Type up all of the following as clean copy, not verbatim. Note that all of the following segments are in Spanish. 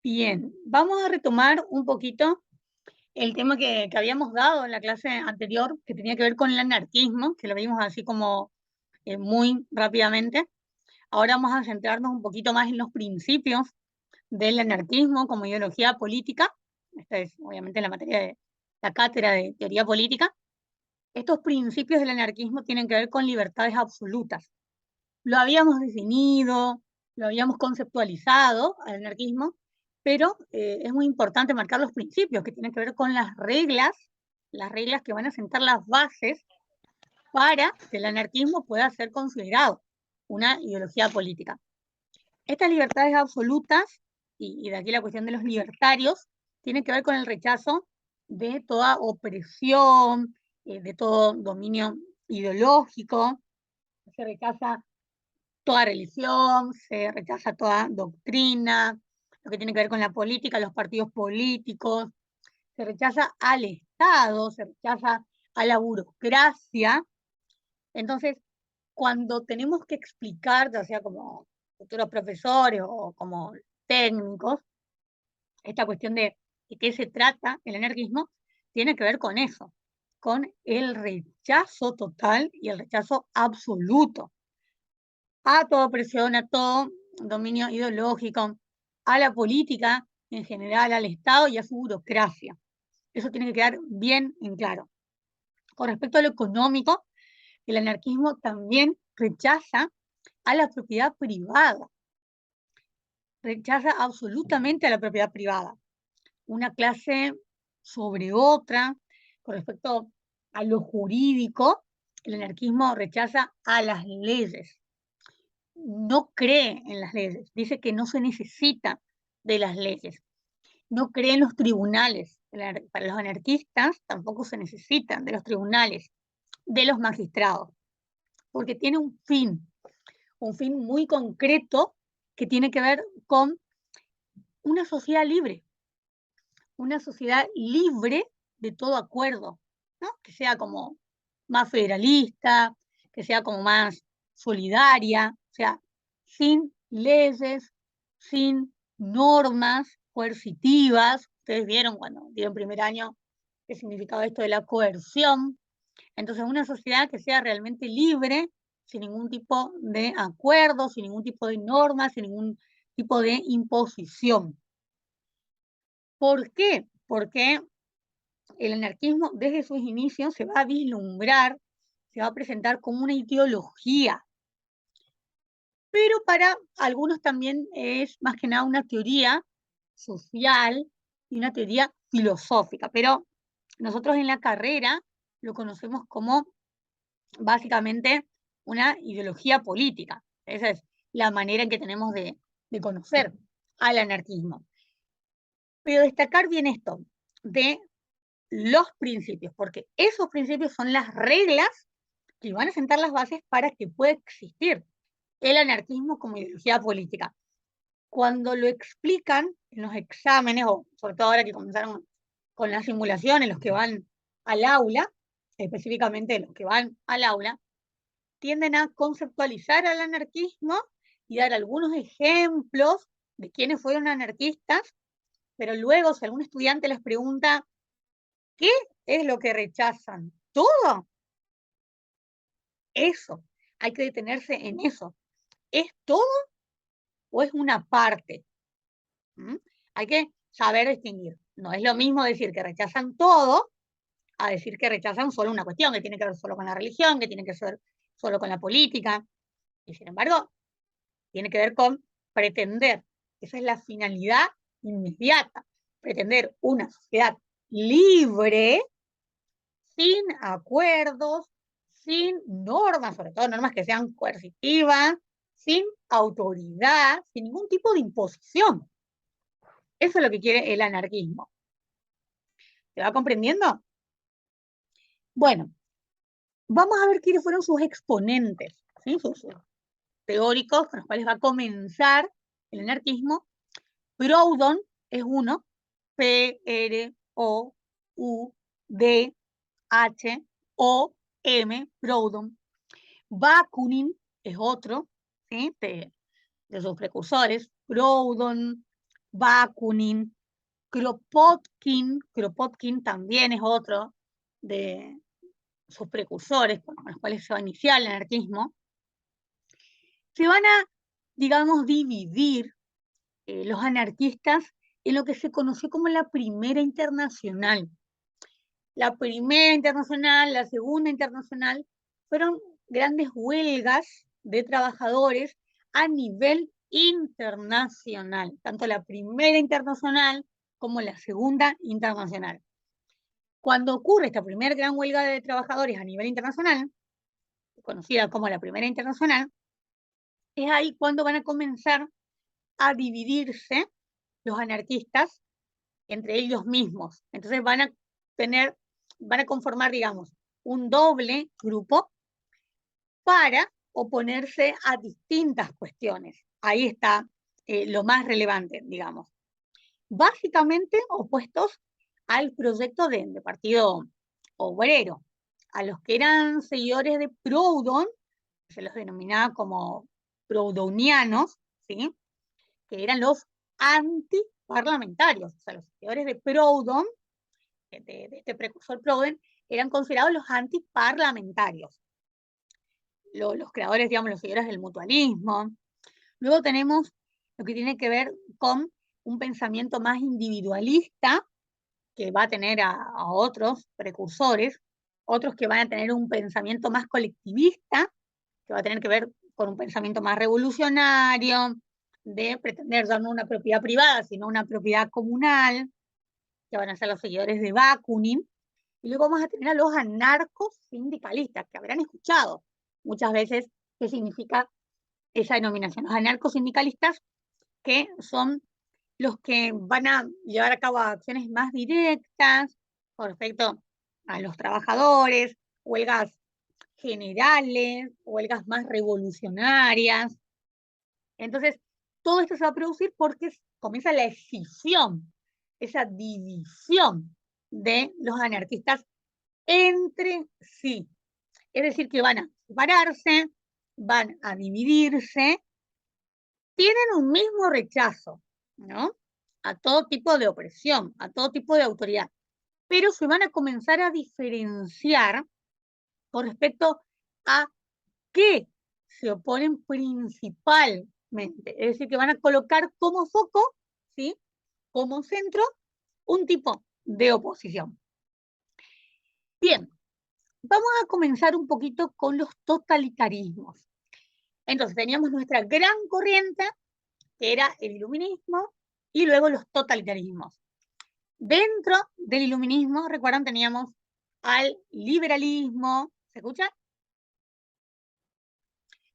Bien, vamos a retomar un poquito el tema que habíamos dado en la clase anterior, que tenía que ver con el anarquismo, que lo vimos así como muy rápidamente. Ahora vamos a centrarnos un poquito más en los principios del anarquismo como ideología política. Esta es obviamente la materia de la cátedra de teoría política. Estos principios del anarquismo tienen que ver con libertades absolutas. Lo habíamos definido, lo habíamos conceptualizado al anarquismo, pero es muy importante marcar los principios que tienen que ver con las reglas que van a sentar las bases para que el anarquismo pueda ser considerado una ideología política. Estas libertades absolutas, y de aquí la cuestión de los libertarios, tienen que ver con el rechazo de toda opresión, de todo dominio ideológico. Se rechaza toda religión, se rechaza toda doctrina, lo que tiene que ver con la política, los partidos políticos, se rechaza al Estado, se rechaza a la burocracia. Entonces, cuando tenemos que explicar, ya sea como futuros profesores o como técnicos, esta cuestión de qué se trata el anarquismo, tiene que ver con eso, con el rechazo total y el rechazo absoluto a toda opresión, a todo dominio ideológico, a la política en general, al Estado y a su burocracia. Eso tiene que quedar bien en claro. Con respecto a lo económico, el anarquismo también rechaza a la propiedad privada, rechaza absolutamente a la propiedad privada, una clase sobre otra. Con respecto a lo jurídico, el anarquismo rechaza a las leyes, no cree en las leyes, dice que no se necesita de las leyes, no cree en los tribunales. Para los anarquistas tampoco se necesitan de los tribunales, de los magistrados, porque tiene un fin muy concreto que tiene que ver con una sociedad libre, una sociedad libre de todo acuerdo, ¿no? Que sea como más federalista, que sea como más solidaria, o sea, sin leyes, sin normas coercitivas. Ustedes vieron cuando dieron primer año qué significaba esto de la coerción. Entonces, una sociedad que sea realmente libre, sin ningún tipo de acuerdo, sin ningún tipo de norma, sin ningún tipo de imposición. ¿Por qué? Porque el anarquismo desde sus inicios se va a vislumbrar, se va a presentar como una ideología, pero para algunos también es más que nada una teoría social y una teoría filosófica, pero nosotros en la carrera lo conocemos como básicamente una ideología política. Esa es la manera en que tenemos de conocer al anarquismo. Pero destacar bien esto de los principios, porque esos principios son las reglas que van a sentar las bases para que pueda existir el anarquismo como ideología política. Cuando lo explican en los exámenes, o sobre todo ahora que comenzaron con las simulaciones, los que van al aula, específicamente los que van al aula, tienden a conceptualizar al anarquismo y dar algunos ejemplos de quiénes fueron anarquistas, pero luego si algún estudiante les pregunta, ¿qué es lo que rechazan? Todo eso. Hay que detenerse en eso. ¿Es todo o es una parte? ¿Mm? Hay que saber distinguir. No es lo mismo decir que rechazan todo a decir que rechazan solo una cuestión, que tiene que ver solo con la religión, que tiene que ver solo con la política. Y sin embargo, tiene que ver con pretender. Esa es la finalidad inmediata. Pretender una sociedad libre, sin acuerdos, sin normas, sobre todo normas que sean coercitivas, sin autoridad, sin ningún tipo de imposición. Eso es lo que quiere el anarquismo. ¿Se va comprendiendo? Bueno, vamos a ver quiénes fueron sus exponentes, ¿sí? sus teóricos con los cuales va a comenzar el anarquismo. Proudhon es uno, P-R-O-U-D-H-O-M, Proudhon. Bakunin es otro, ¿sí? de sus precursores, Proudhon, Bakunin, Kropotkin también es otro de sus precursores con los cuales se va a iniciar el anarquismo. Se van a, digamos, dividir los anarquistas en lo que se conoció como la Primera Internacional. La Primera Internacional, la Segunda Internacional, fueron grandes huelgas de trabajadores a nivel internacional, tanto la Primera Internacional como la Segunda Internacional. Cuando ocurre esta primera gran huelga de trabajadores a nivel internacional, conocida como la Primera Internacional, es ahí cuando van a comenzar a dividirse los anarquistas entre ellos mismos. Entonces van a conformar, digamos, un doble grupo para oponerse a distintas cuestiones. Ahí está lo más relevante, digamos. Básicamente opuestos al proyecto de Partido Obrero, a los que eran seguidores de Proudhon, se los denominaba como proudhonianos, ¿sí? Que eran los antiparlamentarios, o sea, los seguidores de Proudhon, de este precursor Proudhon, eran considerados los antiparlamentarios. Los creadores, digamos, los seguidores del mutualismo. Luego tenemos lo que tiene que ver con un pensamiento más individualista, que va a tener a otros precursores, otros que van a tener un pensamiento más colectivista, que va a tener que ver con un pensamiento más revolucionario, de pretender ya no una propiedad privada, sino una propiedad comunal, que van a ser los seguidores de Bakunin. Y luego vamos a tener a los anarcos sindicalistas, que habrán escuchado muchas veces qué significa esa denominación. Los anarcos sindicalistas, que son los que van a llevar a cabo acciones más directas con respecto a los trabajadores, huelgas generales, huelgas más revolucionarias. Entonces, todo esto se va a producir porque comienza la escisión, esa división de los anarquistas entre sí. Es decir, que van a separarse, van a dividirse, tienen un mismo rechazo, ¿no? A todo tipo de opresión, a todo tipo de autoridad, pero se van a comenzar a diferenciar con respecto a qué se oponen principalmente. Es decir, que van a colocar como foco, ¿sí? Como centro, un tipo de oposición. Bien, vamos a comenzar un poquito con los totalitarismos. Entonces teníamos nuestra gran corriente, que era el iluminismo, y luego los totalitarismos. Dentro del iluminismo, recuerdan, teníamos al liberalismo, ¿se escucha?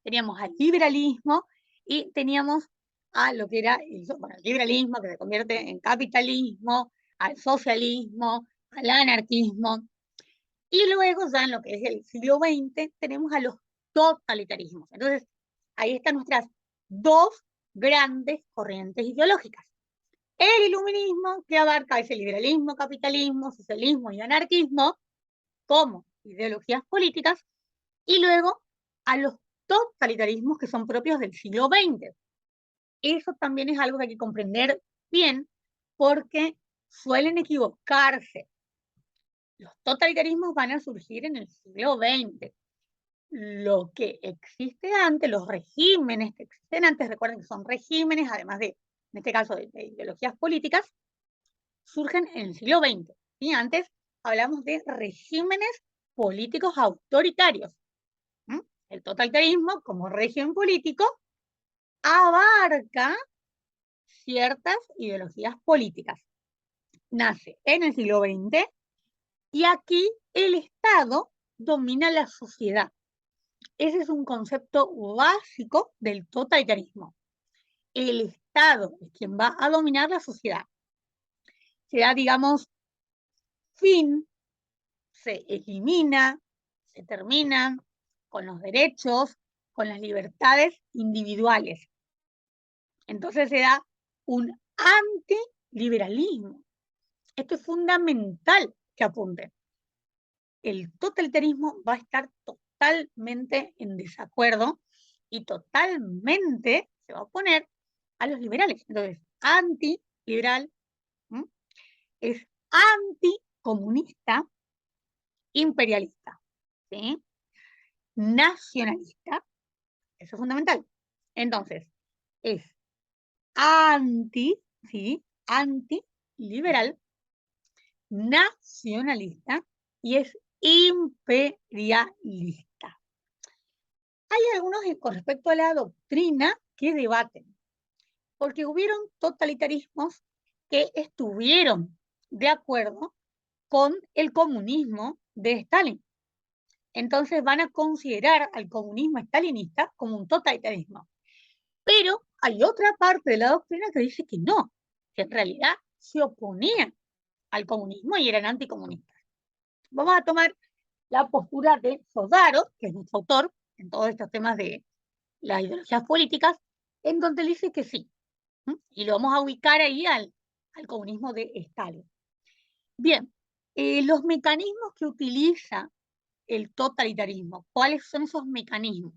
Teníamos al liberalismo y teníamos a lo que era el liberalismo, que se convierte en capitalismo, al socialismo, al anarquismo. Y luego ya en lo que es el siglo XX tenemos a los totalitarismos. Entonces, ahí están nuestras dos grandes corrientes ideológicas. El iluminismo, que abarca ese liberalismo, capitalismo, socialismo y anarquismo como ideologías políticas, y luego a los totalitarismos que son propios del siglo XX. Eso también es algo que hay que comprender bien porque suelen equivocarse. Los totalitarismos van a surgir en el siglo XX. Lo que existe antes, los regímenes que existen antes, recuerden que son regímenes, además de, en este caso, de ideologías políticas, surgen en el siglo XX. ¿Sí? Antes hablamos de regímenes políticos autoritarios. ¿Mm? El totalitarismo, como régimen político, abarca ciertas ideologías políticas. Nace en el siglo XX y aquí el Estado domina la sociedad. Ese es un concepto básico del totalitarismo. El Estado es quien va a dominar la sociedad. Se da, digamos, fin, se elimina, se termina con los derechos, con las libertades individuales. Entonces se da un antiliberalismo. Esto es fundamental que apunten. El totalitarismo va a estar totalmente en desacuerdo y totalmente se va a oponer a los liberales. Entonces, liberal, es anticomunista, imperialista, ¿sí? Nacionalista, eso es fundamental. Entonces, es ¿sí? Antiliberal, nacionalista y es imperialista. Hay algunos con respecto a la doctrina que debaten, porque hubieron totalitarismos que estuvieron de acuerdo con el comunismo de Stalin. Entonces van a considerar al comunismo stalinista como un totalitarismo. Pero hay otra parte de la doctrina que dice que no, que en realidad se oponían al comunismo y eran anticomunistas. Vamos a tomar la postura de Sodaro, que es nuestro autor en todos estos temas de las ideologías políticas, en donde dice que sí. Y lo vamos a ubicar ahí al comunismo de Stalin. Bien, los mecanismos que utiliza el totalitarismo, ¿cuáles son esos mecanismos?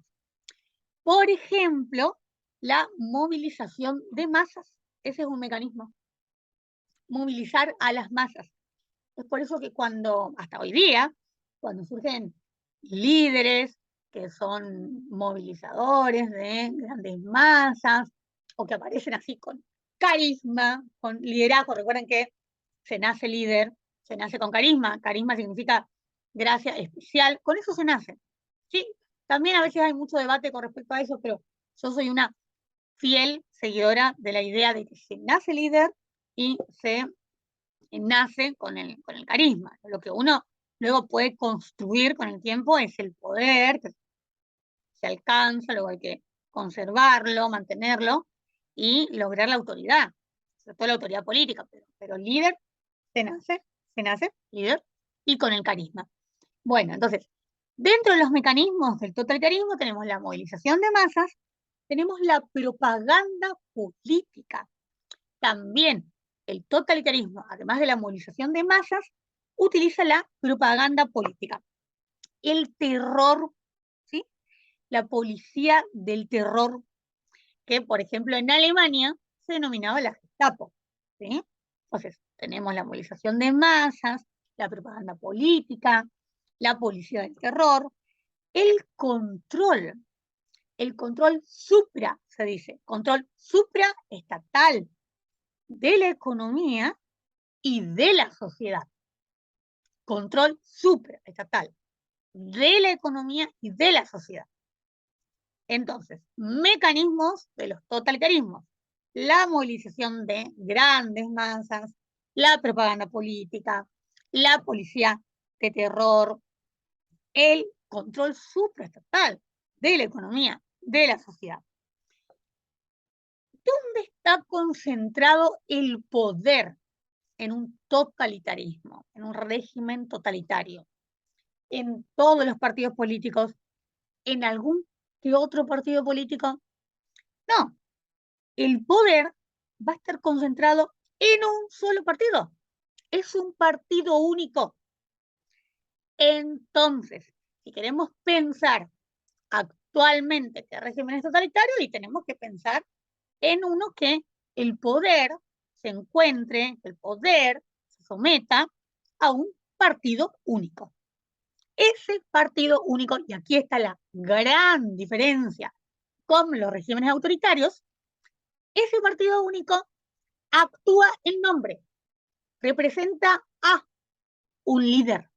Por ejemplo, la movilización de masas. Ese es un mecanismo. Movilizar a las masas. Es por eso que hasta hoy día, cuando surgen líderes que son movilizadores de grandes masas, o que aparecen así con carisma, con liderazgo, recuerden que se nace líder, se nace con carisma. Carisma significa gracia especial, con eso se nace. Sí, también a veces hay mucho debate con respecto a eso, pero yo soy una fiel seguidora de la idea de que se nace líder y se nace con el carisma. Lo que uno luego puede construir con el tiempo es el poder, que se alcanza, luego hay que conservarlo, mantenerlo y lograr la autoridad, sobre todo la autoridad política, pero líder se nace líder y con el carisma. Bueno, entonces, dentro de los mecanismos del totalitarismo tenemos la movilización de masas, tenemos la propaganda política. También el totalitarismo, además de la movilización de masas, utiliza la propaganda política. El terror, ¿sí? La policía del terror, que por ejemplo en Alemania se denominaba la Gestapo, ¿sí? Entonces, tenemos la movilización de masas, la propaganda política, la policía del terror, el control supra, se dice, control supraestatal de la economía y de la sociedad. Control supraestatal de la economía y de la sociedad. Entonces, mecanismos de los totalitarismos: la movilización de grandes masas, la propaganda política, la policía de terror, el control supraestatal de la economía, de la sociedad. ¿Dónde está concentrado el poder en un totalitarismo, en un régimen totalitario? En todos los partidos políticos, en algún que otro partido político. No, el poder va a estar concentrado en un solo partido. Es un partido único. Entonces, si queremos pensar actualmente qué régimen es totalitario, y tenemos que pensar en uno que el poder se encuentre, que el poder se someta a un partido único. Ese partido único, y aquí está la gran diferencia con los regímenes autoritarios, ese partido único actúa en nombre, representa a un líder,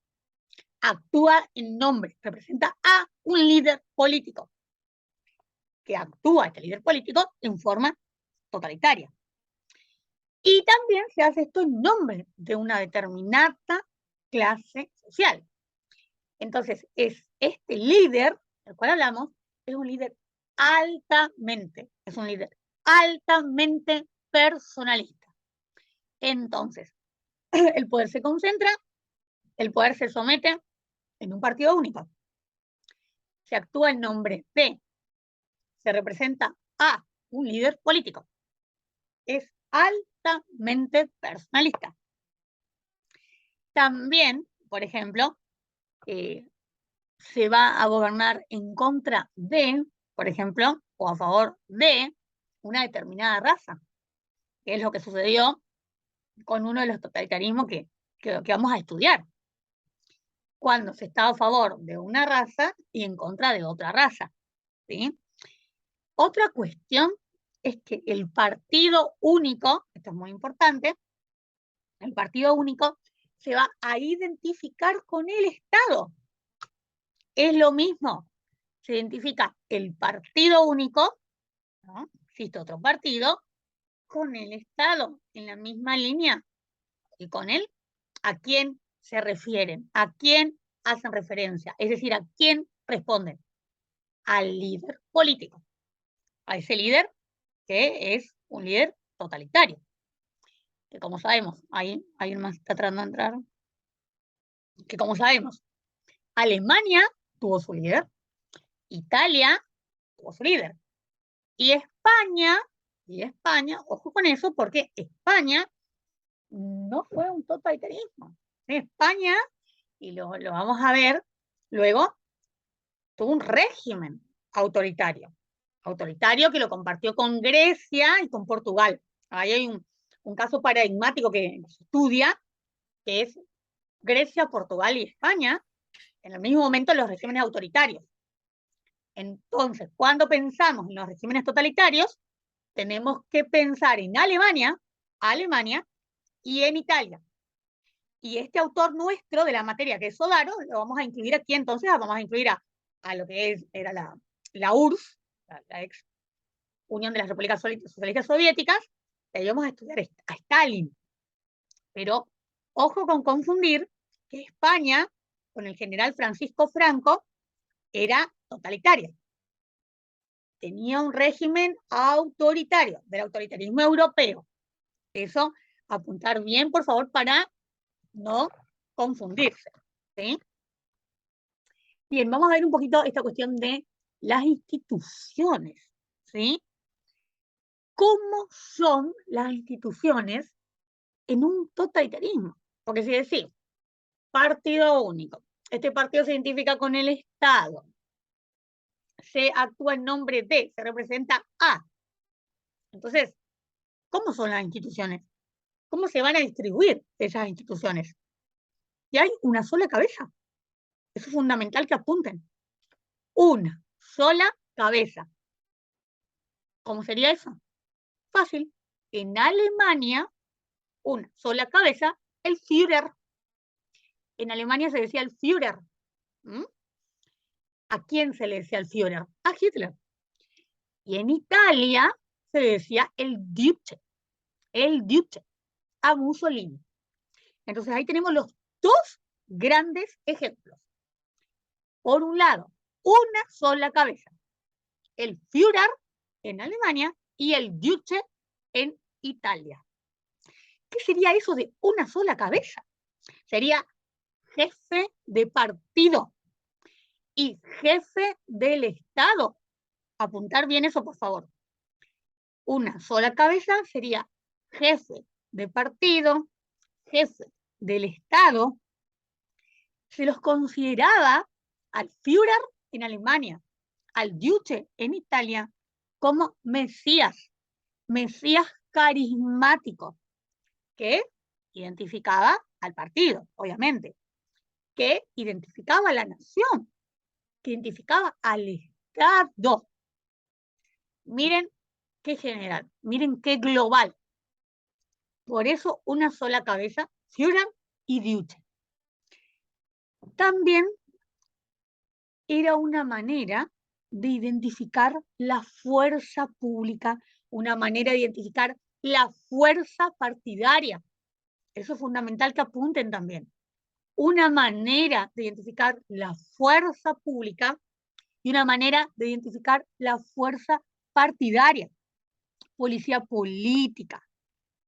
actúa en nombre, representa a un líder político, que actúa este líder político en forma totalitaria. Y también se hace esto en nombre de una determinada clase social. Entonces, es este líder del cual hablamos, es un líder altamente personalista. Entonces, el poder se concentra, el poder se somete en un partido único. Se actúa en nombre de, se representa a un líder político. Es altamente personalista. También, por ejemplo, se va a gobernar en contra de, por ejemplo, o a favor de una determinada raza, que es lo que sucedió con uno de los totalitarismos que vamos a estudiar, cuando se está a favor de una raza y en contra de otra raza, ¿sí? Otra cuestión es que el partido único, esto es muy importante, el partido único se va a identificar con el Estado. Es lo mismo, se identifica el partido único, ¿no? Existe otro partido, con el Estado, en la misma línea. ¿Y con él? ¿A quién se refieren? ¿A quién hacen referencia? Es decir, ¿a quién responden? Al líder político, a ese líder que es un líder totalitario, que como sabemos, hay más está tratando de entrar, que como sabemos, Alemania tuvo su líder, Italia tuvo su líder, y España, ojo con eso, porque España no fue un totalitarismo. España, y lo vamos a ver luego, tuvo un régimen autoritario que lo compartió con Grecia y con Portugal. Ahí hay un caso paradigmático que se estudia, que es Grecia, Portugal y España, en el mismo momento los regímenes autoritarios. Entonces, cuando pensamos en los regímenes totalitarios, tenemos que pensar en Alemania y en Italia. Y este autor nuestro de la materia, que es Sodaro, lo vamos a incluir aquí, entonces vamos a incluir a lo que era la URSS, la ex Unión de las Repúblicas Socialistas Soviéticas, y ahí vamos a estudiar a Stalin. Pero ojo con confundir que España, con el general Francisco Franco, era totalitaria. Tenía un régimen autoritario, del autoritarismo europeo. Eso, apuntar bien, por favor, para no confundirse, ¿sí? Bien, vamos a ver un poquito esta cuestión de las instituciones, ¿sí? ¿Cómo son las instituciones en un totalitarismo? Porque si decimos, partido único, este partido se identifica con el Estado, se actúa en nombre de, se representa a. Entonces, ¿cómo son las instituciones? ¿Cómo se van a distribuir esas instituciones? Y hay una sola cabeza. Eso es fundamental que apunten. Una sola cabeza. ¿Cómo sería eso? Fácil. En Alemania, una sola cabeza, el Führer. En Alemania se decía el Führer. ¿Mm? ¿A quién se le decía el Führer? A Hitler. Y en Italia se decía el Duce, a Mussolini. Entonces ahí tenemos los dos grandes ejemplos. Por un lado, una sola cabeza, el Führer en Alemania y el Duce en Italia. ¿Qué sería eso de una sola cabeza? Sería jefe de partido y jefe del Estado. Apuntar bien eso, por favor. Una sola cabeza sería jefe de partido, jefe del Estado. Se los consideraba al Führer en Alemania, al Duce en Italia, como mesías carismáticos, que identificaba al partido, obviamente, que identificaba a la nación, que identificaba al Estado. Miren qué general, miren qué global. Por eso una sola cabeza, Führer y Duce. También era una manera de identificar la fuerza pública, una manera de identificar la fuerza partidaria. Eso es fundamental que apunten también. Una manera de identificar la fuerza pública y una manera de identificar la fuerza partidaria. Policía política,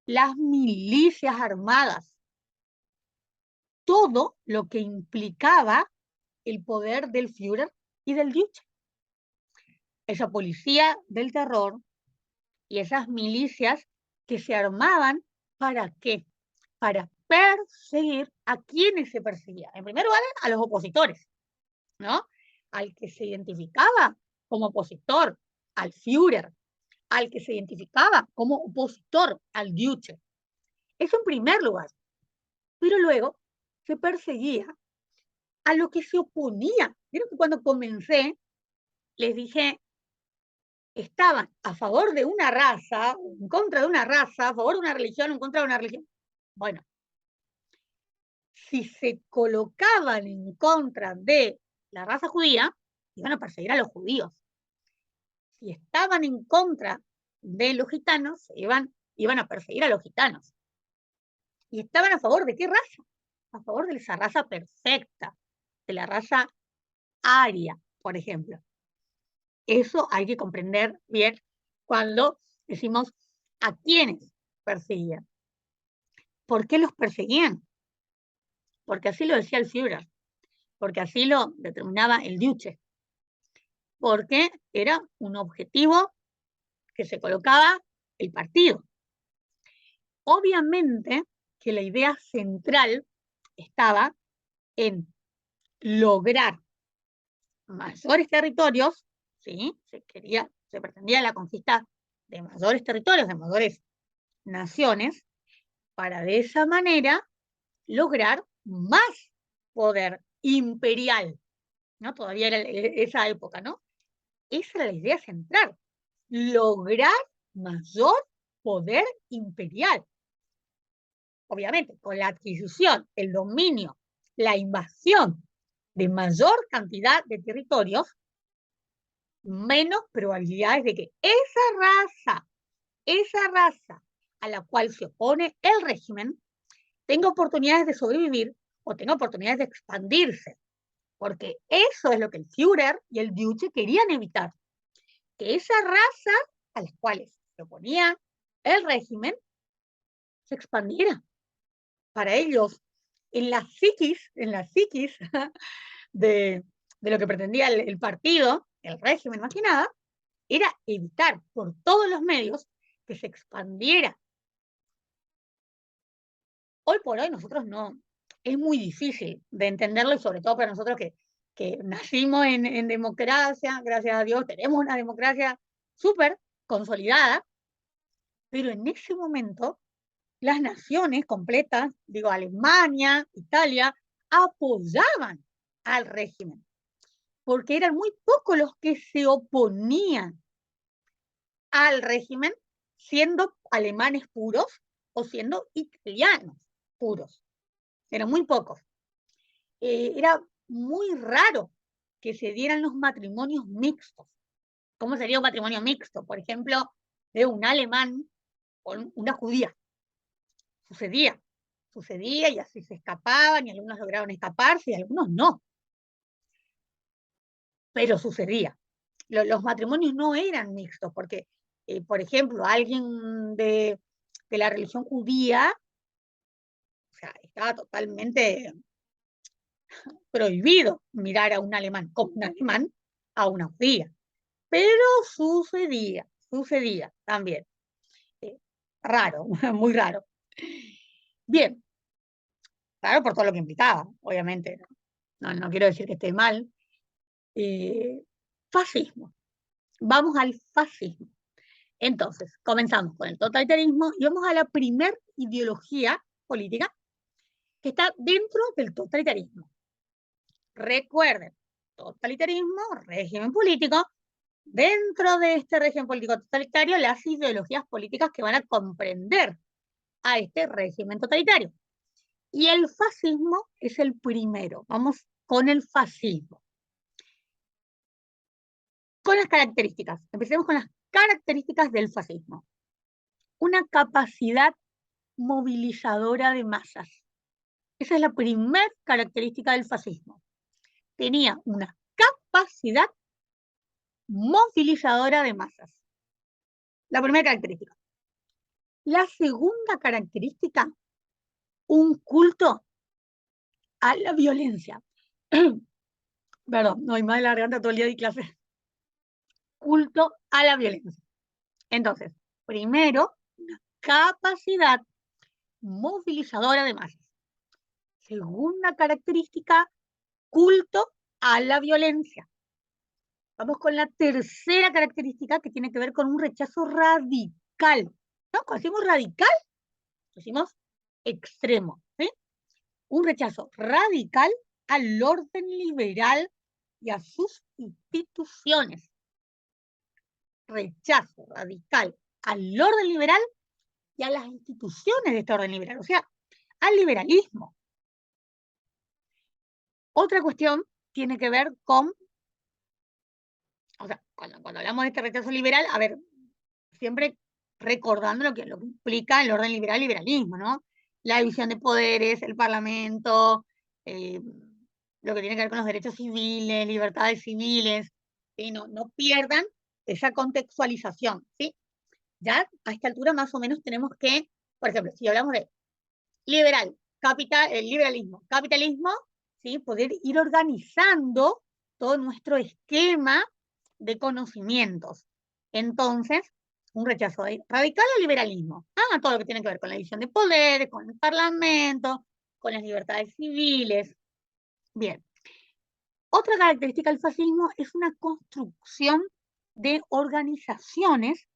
las milicias armadas, todo lo que implicaba el poder del Führer y del Duce. Esa policía del terror y esas milicias que se armaban, ¿para qué? Para perseguir a quienes se perseguían. En primer lugar, a los opositores, ¿no? Al que se identificaba como opositor, al Führer, al que se identificaba como opositor, al Duce. Eso en primer lugar. Pero luego se perseguía a lo que se oponía. Vieron que cuando comencé, les dije, estaban a favor de una raza, en contra de una raza, a favor de una religión, en contra de una religión. Bueno, si se colocaban en contra de la raza judía, iban a perseguir a los judíos. Si estaban en contra de los gitanos, iban a perseguir a los gitanos. ¿Y estaban a favor de qué raza? A favor de esa raza perfecta, de la raza aria, por ejemplo. Eso hay que comprender bien cuando decimos a quiénes perseguían. ¿Por qué los perseguían? Porque así lo decía el Führer, porque así lo determinaba el Duce, porque era un objetivo que se colocaba el partido. Obviamente que la idea central estaba en lograr mayores territorios, ¿sí? Se pretendía la conquista de mayores territorios, de mayores naciones, para de esa manera lograr más poder imperial, ¿no? Todavía era esa época, ¿no? Esa era la idea central, lograr mayor poder imperial. Obviamente, con la adquisición, el dominio, la invasión de mayor cantidad de territorios, menos probabilidades de que esa raza a la cual se opone el régimen, tenga oportunidades de sobrevivir o tenga oportunidades de expandirse. Porque eso es lo que el Führer y el Duce querían evitar. Que esa raza a las cuales se oponía el régimen se expandiera. Para ellos, en la psiquis de lo que pretendía el partido, el régimen más que nada, era evitar por todos los medios que se expandiera. Hoy por hoy nosotros no, es muy difícil de entenderlo y sobre todo para nosotros que nacimos en democracia, gracias a Dios, tenemos una democracia súper consolidada, pero en ese momento las naciones completas, digo Alemania, Italia, apoyaban al régimen, porque eran muy pocos los que se oponían al régimen siendo alemanes puros o siendo italianos puros. Eran muy pocos. Era muy raro que se dieran los matrimonios mixtos. ¿Cómo sería un matrimonio mixto? Por ejemplo, de un alemán con una judía. Sucedía y así se escapaban y algunos lograron escaparse y algunos no. Pero sucedía. Los matrimonios no eran mixtos porque, por ejemplo, alguien de la religión judía, o sea, estaba totalmente prohibido mirar a un alemán como un alemán a una judía. Pero sucedía también. Raro, muy raro. Bien, raro por todo lo que implicaba, obviamente. No quiero decir que esté mal. Fascismo. Vamos al fascismo. Entonces, comenzamos con el totalitarismo y vamos a la primer ideología política que está dentro del totalitarismo. Recuerden, totalitarismo, régimen político. Dentro de este régimen político totalitario, las ideologías políticas que van a comprender a este régimen totalitario. Y el fascismo es el primero. Vamos con el fascismo. Con las características. Empecemos con las características del fascismo. Una capacidad movilizadora de masas. Esa es la primera característica del fascismo. Tenía una capacidad movilizadora de masas. La primera característica. La segunda característica, un culto a la violencia. Perdón, no hay más de la garganta todo el día de clase. Culto a la violencia. Entonces, primero, una capacidad movilizadora de masas. Segunda característica, culto a la violencia. Vamos con la tercera característica que tiene que ver con un rechazo radical. ¿No? Cuando decimos radical, decimos extremo, ¿sí? Un rechazo radical al orden liberal y a sus instituciones. Rechazo radical al orden liberal y a las instituciones de este orden liberal, o sea, al liberalismo. Otra cuestión tiene que ver con, o sea, cuando hablamos de este rechazo liberal, a ver, siempre recordando lo que implica el orden liberal, liberalismo, ¿no? La división de poderes, el parlamento, lo que tiene que ver con los derechos civiles, libertades civiles, ¿sí? No pierdan esa contextualización, ¿sí? Ya a esta altura más o menos tenemos que, por ejemplo, si hablamos de liberal, liberalismo, capitalismo, ¿sí? Poder ir organizando todo nuestro esquema de conocimientos. Entonces, un rechazo radical al liberalismo, todo lo que tiene que ver con la división de poderes, con el parlamento, con las libertades civiles. Bien. Otra característica del fascismo es una construcción de organizaciones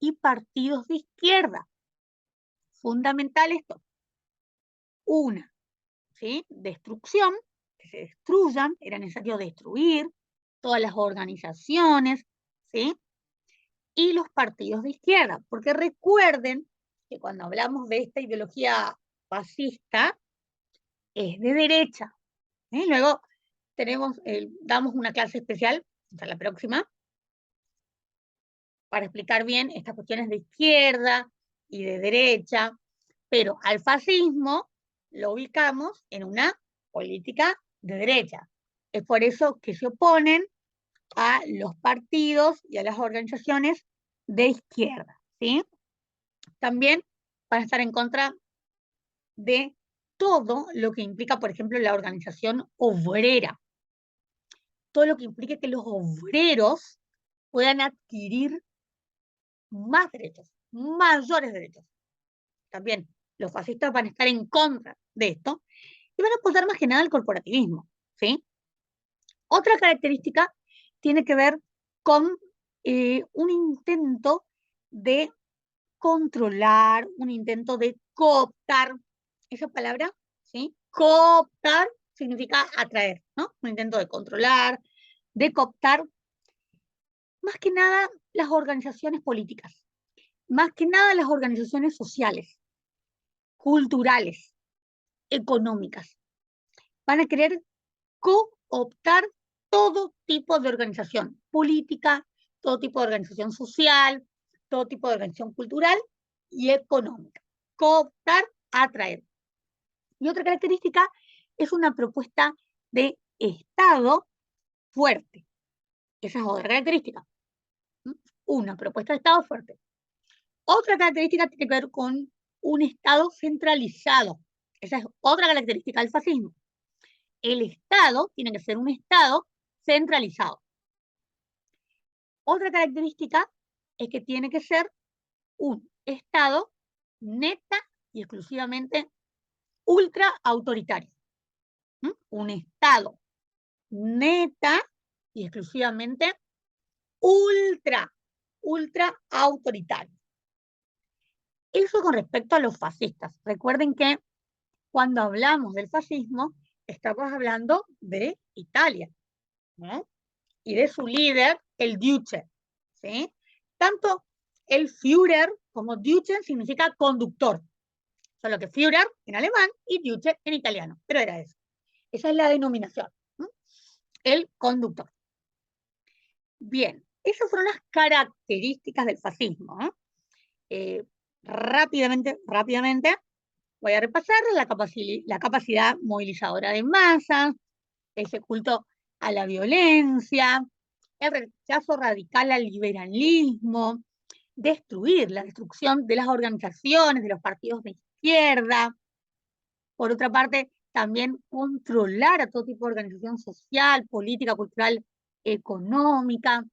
y partidos de izquierda. Fundamental esto. Una, ¿sí? Destrucción, que se destruyan, era necesario destruir todas las organizaciones, ¿sí? Y los partidos de izquierda, porque recuerden que cuando hablamos de esta ideología fascista, es de derecha. Luego damos una clase especial, hasta la próxima, para explicar bien estas cuestiones de izquierda y de derecha, pero al fascismo lo ubicamos en una política de derecha. Es por eso que se oponen a los partidos y a las organizaciones de izquierda, ¿sí? También van a estar en contra de todo lo que implica, por ejemplo, la organización obrera. Todo lo que implique que los obreros puedan adquirir más derechos, mayores derechos. También los fascistas van a estar en contra de esto y van a apoyar más que nada el corporativismo, ¿sí? Otra característica tiene que ver con un intento de controlar, un intento de cooptar. Esa palabra, ¿sí? Cooptar significa atraer, ¿no? Un intento de controlar, de cooptar, más que nada las organizaciones políticas, más que nada las organizaciones sociales, culturales, económicas. Van a querer cooptar todo tipo de organización política, todo tipo de organización social, todo tipo de organización cultural y económica. Cooptar, atraer. Y otra característica es una propuesta de Estado fuerte. Esa es otra característica. Una propuesta de Estado fuerte. Otra característica tiene que ver con un Estado centralizado. Esa es otra característica del fascismo. El Estado tiene que ser un Estado centralizado. Otra característica es que tiene que ser un Estado neta y exclusivamente ultra autoritario. Un Estado neta y exclusivamente ultra autoritario. Eso con respecto a los fascistas. Recuerden que cuando hablamos del fascismo, estamos hablando de Italia, ¿no? Y de su líder, el Duce, ¿sí? Tanto el Führer como Duce significa conductor, solo que Führer en alemán y Duce en italiano, pero era eso. Esa es la denominación, ¿no? El conductor. Bien, esas fueron las características del fascismo, ¿no? Rápidamente, voy a repasar la capacidad movilizadora de masas, ese culto a la violencia, el rechazo radical al liberalismo, la destrucción de las organizaciones, de los partidos de izquierda. Por otra parte, también controlar a todo tipo de organización social, política, cultural, económica,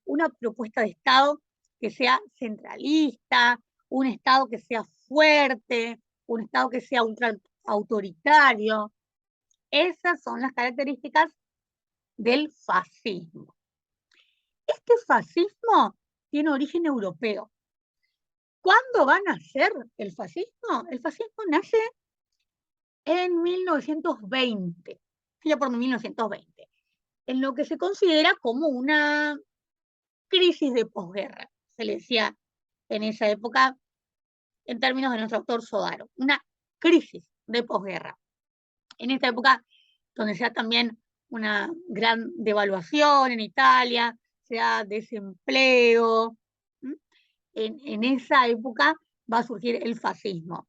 una propuesta de Estado que sea centralista, un Estado que sea fuerte, un Estado que sea ultra autoritario. Esas son las características del fascismo. Este fascismo tiene origen europeo. ¿Cuándo va a nacer el fascismo? El fascismo nace en 1920, ya por 1920, en lo que se considera como una crisis de posguerra, se le decía en esa época, en términos de nuestro autor Sodaro, una crisis de posguerra. En esta época, donde se da también una gran devaluación en Italia, se da desempleo, en esa época va a surgir el fascismo.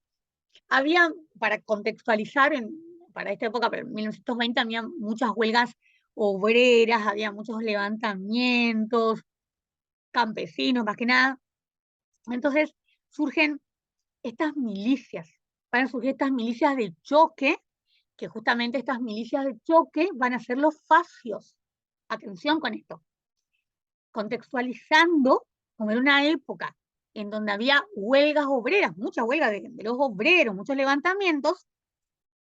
Había, para contextualizar, para esta época, pero en 1920, había muchas huelgas obreras, había muchos levantamientos, campesinos más que nada. Entonces surgen estas milicias, van a surgir estas milicias de choque, que justamente estas milicias de choque van a ser los fascios. Atención con esto, contextualizando como en una época en donde había huelgas obreras, muchas huelgas de los obreros, muchos levantamientos,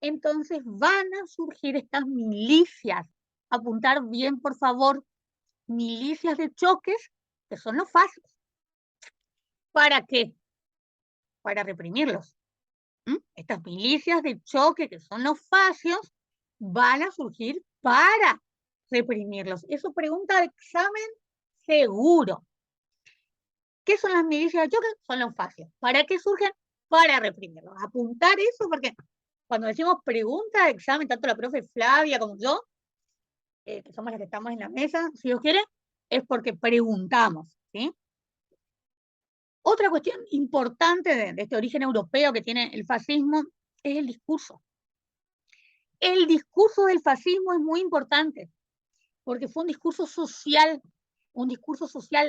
entonces van a surgir estas milicias. Apuntar bien, por favor, milicias de choques, que son los fascios. ¿Para qué? Para reprimirlos. Estas milicias de choque, que son los fascios, van a surgir para reprimirlos. Eso pregunta de examen seguro. ¿Qué son las milicias de choque? Son los fascios. ¿Para qué surgen? Para reprimirlos. Apuntar eso, porque cuando decimos pregunta de examen, tanto la profe Flavia como yo, que somos las que estamos en la mesa, si Dios quiere, es porque preguntamos, ¿sí? Otra cuestión importante de este origen europeo que tiene el fascismo es el discurso. El discurso del fascismo es muy importante, porque fue un discurso social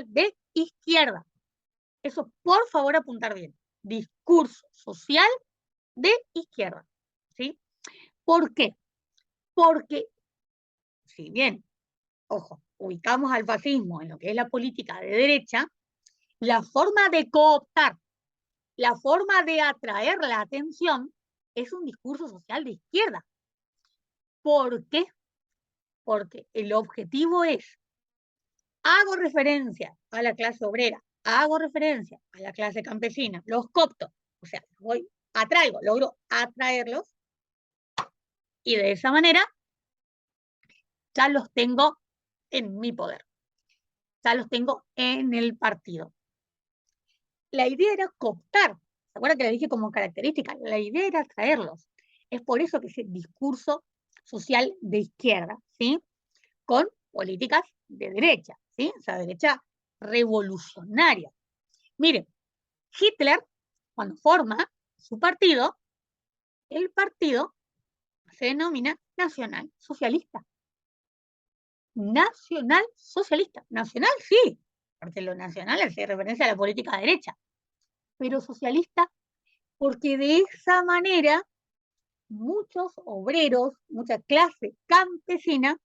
de izquierda. Eso, por favor, apuntar bien. Discurso social de izquierda, ¿sí? ¿Por qué? Porque, si bien, ojo, ubicamos al fascismo en lo que es la política de derecha, la forma de cooptar, la forma de atraer la atención es un discurso social de izquierda. ¿Por qué? Porque el objetivo es, hago referencia a la clase obrera, hago referencia a la clase campesina, los copto, o sea, logro atraerlos, y de esa manera ya los tengo en mi poder, ya los tengo en el partido. La idea era cooptar, ¿se acuerdan que les dije como característica? La idea era atraerlos. Es por eso que ese discurso social de izquierda, ¿sí? Con políticas de derecha, ¿sí? O sea, derecha revolucionaria. Miren, Hitler, cuando forma su partido, el partido se denomina Nacional Socialista. Nacional Socialista. Nacional sí, porque lo nacional hace referencia a la política de derecha, pero socialista porque de esa manera muchos obreros, mucha clase campesina,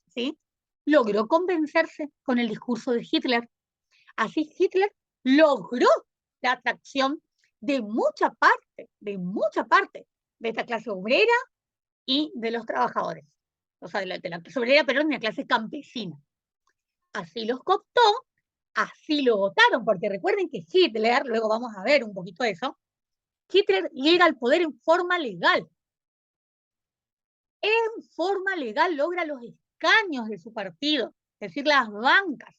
¿sí? Logró convencerse con el discurso de Hitler. Así Hitler logró la atracción de mucha parte de esta clase obrera y de los trabajadores. O sea, de la clase obrera, pero de la clase campesina. Así los cooptó, así lo votaron, porque recuerden que Hitler, luego vamos a ver un poquito de eso, Hitler llega al poder en forma legal. En forma legal logra los escaños de su partido, es decir, las bancas.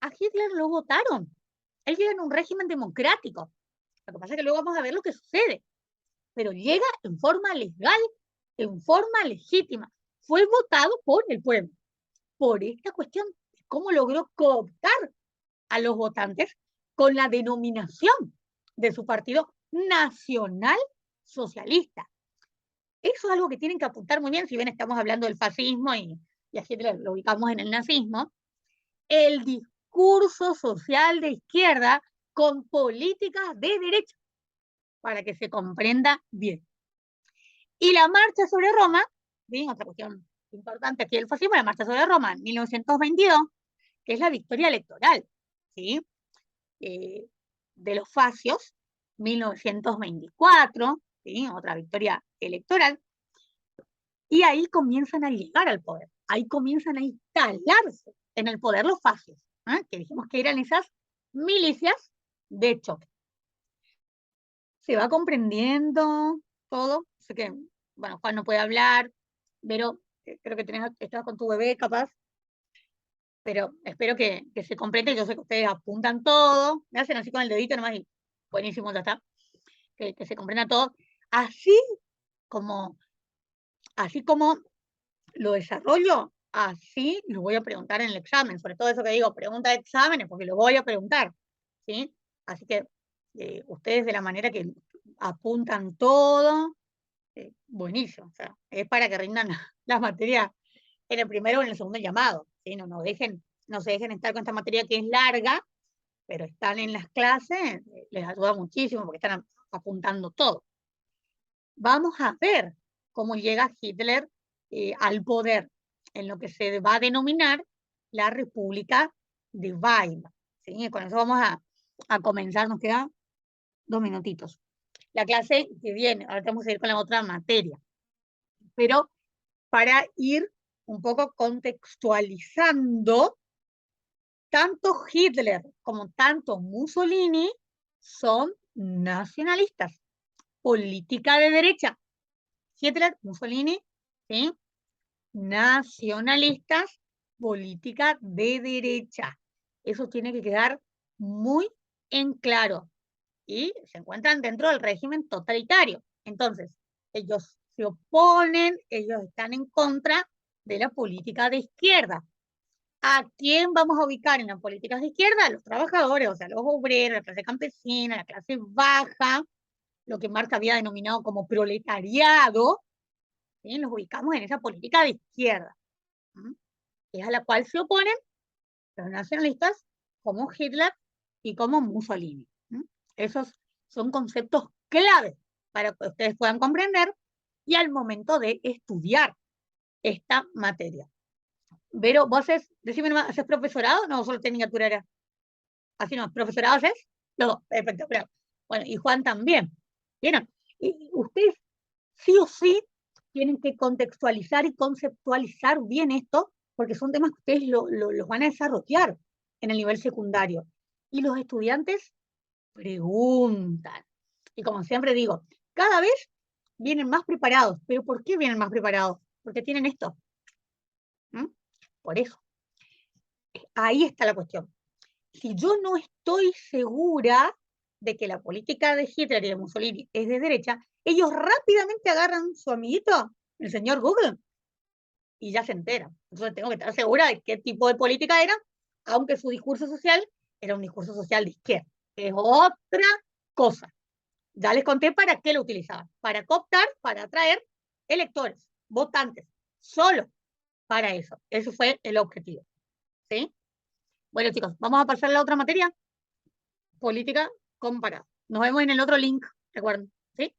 A Hitler lo votaron. Él llega en un régimen democrático. Lo que pasa es que luego vamos a ver lo que sucede. Pero llega en forma legal, en forma legítima. Fue votado por el pueblo. Por esta cuestión de cómo logró cooptar a los votantes con la denominación de su partido Nacional Socialista. Eso es algo que tienen que apuntar muy bien, si bien estamos hablando del fascismo y así lo ubicamos en el nazismo. El discurso social de izquierda con políticas de derecha, para que se comprenda bien. Y la marcha sobre Roma, ¿sí? Otra cuestión importante aquí del fascismo, la marcha sobre Roma en 1922, que es la victoria electoral, ¿sí? De los fascios, 1924, ¿sí? Otra victoria electoral, y ahí comienzan a llegar al poder, ahí comienzan a instalarse en el poder los fascios, que dijimos que eran esas milicias de choque. se va comprendiendo todo. Sé que, bueno, Juan no puede hablar, pero creo que estás con tu bebé capaz, pero espero que se comprenda. Yo sé que ustedes apuntan todo, me hacen así con el dedito nomás y buenísimo, ya está, que se comprenda todo. Así como, así como lo desarrollo, así lo voy a preguntar en el examen, sobre todo eso que digo, pregunta de exámenes, porque lo voy a preguntar, ¿sí? Así que ustedes de la manera que apuntan todo, buenísimo, o sea, es para que rindan las materias en el primero o en el segundo llamado, ¿sí? No se dejen estar con esta materia que es larga, pero están en las clases, les ayuda muchísimo porque están apuntando todo. Vamos a ver cómo llega Hitler al poder en lo que se va a denominar la República de Weimar. ¿Sí? Con eso vamos a comenzar, nos quedan 2 minutitos. La clase que viene, ahora vamos a ir con la otra materia, pero para ir un poco contextualizando, tanto Hitler como tanto Mussolini son nacionalistas, política de derecha. Hitler, Mussolini, ¿sí? Nacionalistas, política de derecha. Eso tiene que quedar muy en claro. Y se encuentran dentro del régimen totalitario. Entonces, ellos se oponen, ellos están en contra de la política de izquierda. ¿A quién vamos a ubicar en las políticas de izquierda? A los trabajadores, o sea, los obreros, la clase campesina, la clase baja, lo que Marx había denominado como proletariado, ¿sí? Los ubicamos en esa política de izquierda, ¿sí? Es a la cual se oponen los nacionalistas como Hitler y como Mussolini, ¿sí? Esos son conceptos clave para que ustedes puedan comprender y al momento de estudiar esta materia. Vero, vos decime nomás, ¿haces profesorado? No, solo tecnicatura era. Así no, ¿profesorado haces? No, espectacular. Bueno, y Juan también. ¿Vieron? Y ustedes sí o sí tienen que contextualizar y conceptualizar bien esto, porque son temas que ustedes los van a desarrollar en el nivel secundario. Y los estudiantes preguntan. Y como siempre digo, cada vez vienen más preparados. ¿Pero por qué vienen más preparados? Porque tienen esto. ¿Mm? Por eso. Ahí está la cuestión. Si yo no estoy segura de que la política de Hitler y de Mussolini es de derecha, ellos rápidamente agarran su amiguito, el señor Google, y ya se enteran. Entonces tengo que estar segura de qué tipo de política era, aunque su discurso social era un discurso social de izquierda, que es otra cosa. Ya les conté para qué lo utilizaban, para cooptar, para atraer electores, votantes, solo para eso. Ese fue el objetivo. ¿Sí? Bueno, chicos, vamos a pasar a la otra materia, política comparada. Nos vemos en el otro link, recuerden, ¿sí?